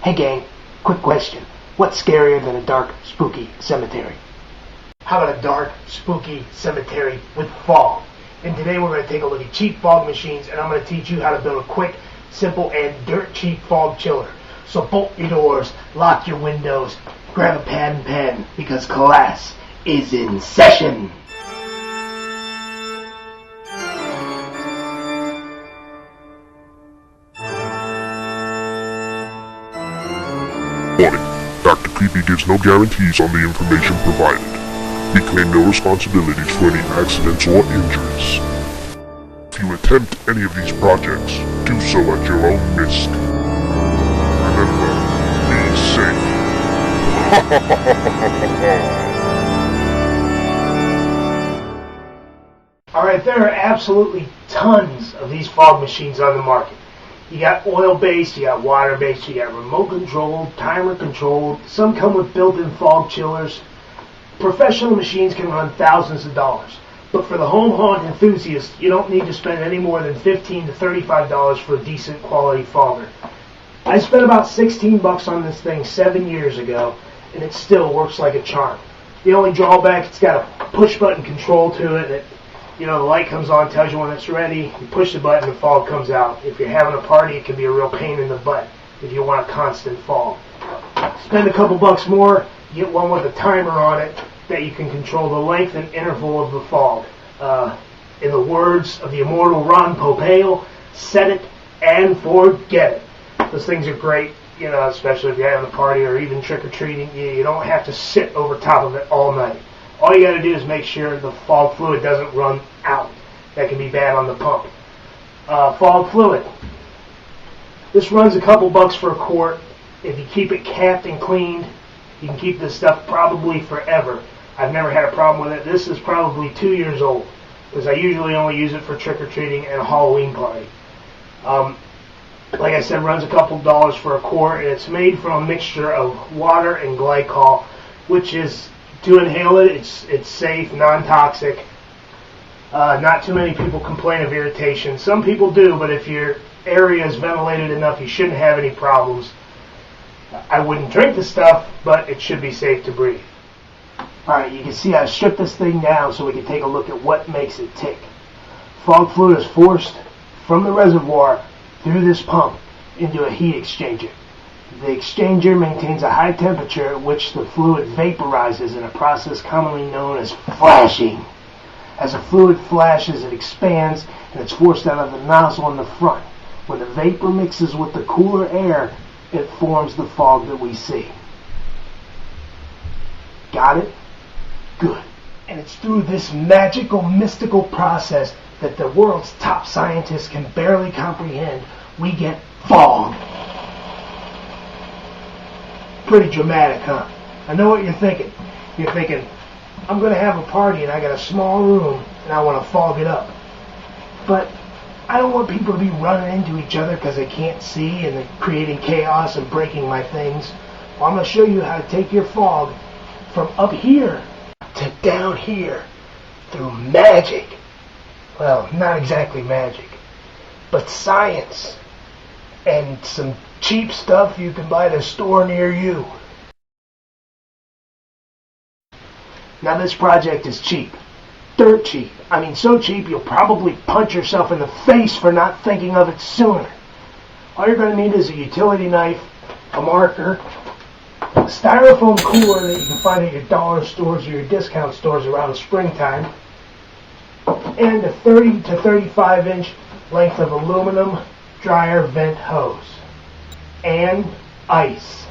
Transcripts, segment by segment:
Hey gang, quick question. What's scarier than a dark, spooky cemetery? How about a dark, spooky cemetery with fog? And today we're going to take a look at cheap fog machines, and I'm going to teach you how to build a quick, simple, and dirt cheap fog chiller. So bolt your doors, lock your windows, grab a pad and pen, because class is in session. Warning. Dr. Kreepy gives no guarantees on the information provided. We claim no responsibilities for any accidents or injuries. If you attempt any of these projects, do so at your own risk. Remember, be safe. Alright, there are absolutely tons of these fog machines on the market. You got oil-based, you got water-based, you got remote-controlled, timer-controlled. Some come with built-in fog chillers. Professional machines can run thousands of dollars. But for the home haunt enthusiast, you don't need to spend any more than $15 to $35 for a decent quality fogger. I spent about $16 on this thing 7 years ago, and it still works like a charm. The only drawback, it's got a push-button control to it. The light comes on, tells you when it's ready. You push the button, the fog comes out. If you're having a party, it can be a real pain in the butt if you want a constant fog. Spend a couple bucks more, you get one with a timer on it that you can control the length and interval of the fog. In the words of the immortal Ron Popeil, set it and forget it. Those things are great, especially if you're having a party or even trick-or-treating. You don't have to sit over top of it all night. All you got to do is make sure the fog fluid doesn't run out. That can be bad on the pump. Fog fluid. This runs a couple bucks for a quart. If you keep it capped and cleaned, you can keep this stuff probably forever. I've never had a problem with it. This is probably 2 years old because I usually only use it for trick-or-treating and a Halloween party. Like I said, runs a couple dollars for a quart, and it's made from a mixture of water and glycol, which is, to inhale it, it's safe, non-toxic. Not too many people complain of irritation. Some people do, but if your area is ventilated enough, you shouldn't have any problems. I wouldn't drink the stuff, but it should be safe to breathe. Alright, you can see I stripped this thing down so we can take a look at what makes it tick. Fog fluid is forced from the reservoir through this pump into a heat exchanger. The exchanger maintains a high temperature at which the fluid vaporizes in a process commonly known as flashing. As the fluid flashes, it expands and it's forced out of the nozzle in the front. When the vapor mixes with the cooler air, it forms the fog that we see. Got it? Good. And it's through this magical, mystical process that the world's top scientists can barely comprehend we get fog. Pretty dramatic, huh? I know what you're thinking. You're thinking, I'm going to have a party and I got a small room and I want to fog it up. But I don't want people to be running into each other because they can't see and they're creating chaos and breaking my things. Well, I'm going to show you how to take your fog from up here to down here through magic. Well, not exactly magic, but science and some cheap stuff you can buy at a store near you. Now this project is cheap. Dirt cheap. I mean so cheap you'll probably punch yourself in the face for not thinking of it sooner. All you're going to need is a utility knife, a marker, a styrofoam cooler that you can find at your dollar stores or your discount stores around springtime, and a 30 to 35 inch length of aluminum dryer vent hose. And ice.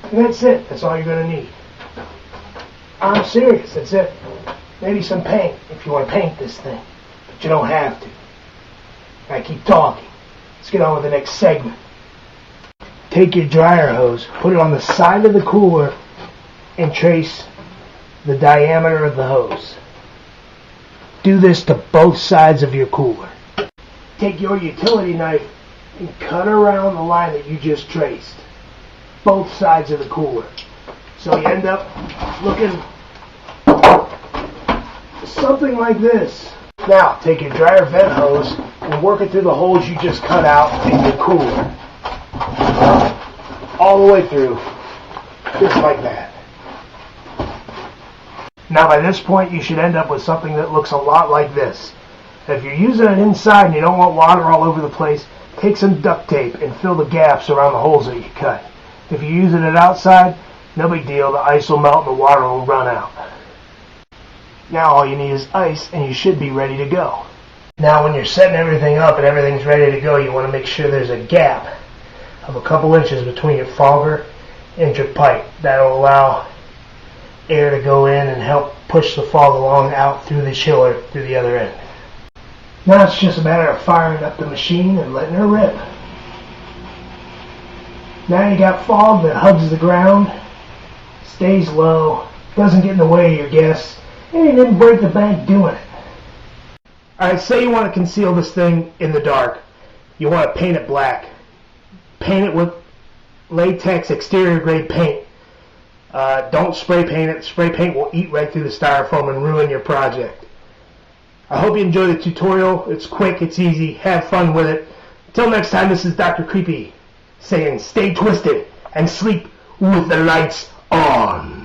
And that's it. That's all you're going to need. I'm serious. That's it. Maybe some paint if you want to paint this thing. But you don't have to. I keep talking. Let's get on with the next segment. Take your dryer hose, put it on the side of the cooler, and trace the diameter of the hose. Do this to both sides of your cooler. Take your utility knife and cut around the line that you just traced. Both sides of the cooler. So you end up looking something like this. Now, take your dryer vent hose and work it through the holes you just cut out in your cooler. All all the way through, just like that. Now by this point you should end up with something that looks a lot like this. If you're using it inside and you don't want water all over the place, take some duct tape and fill the gaps around the holes that you cut. If you're using it outside, no big deal, the ice will melt and the water will run out. Now all you need is ice and you should be ready to go. Now when you're setting everything up and everything's ready to go, you want to make sure there's a gap of a couple inches between your fogger and your pipe. That will allow air to go in and help push the fog along out through the chiller through the other end. Now it's just a matter of firing up the machine and letting her rip. Now you got fog that hugs the ground, stays low, doesn't get in the way of your guests, and you didn't break the bank doing it. Alright, say you want to conceal this thing in the dark. You want to paint it black. Paint it with latex exterior grade paint. Don't spray paint it. Spray paint will eat right through the styrofoam and ruin your project. I hope you enjoyed the tutorial. It's quick, it's easy, have fun with it. Until next time, this is Dr. Kreepy saying stay twisted and sleep with the lights on.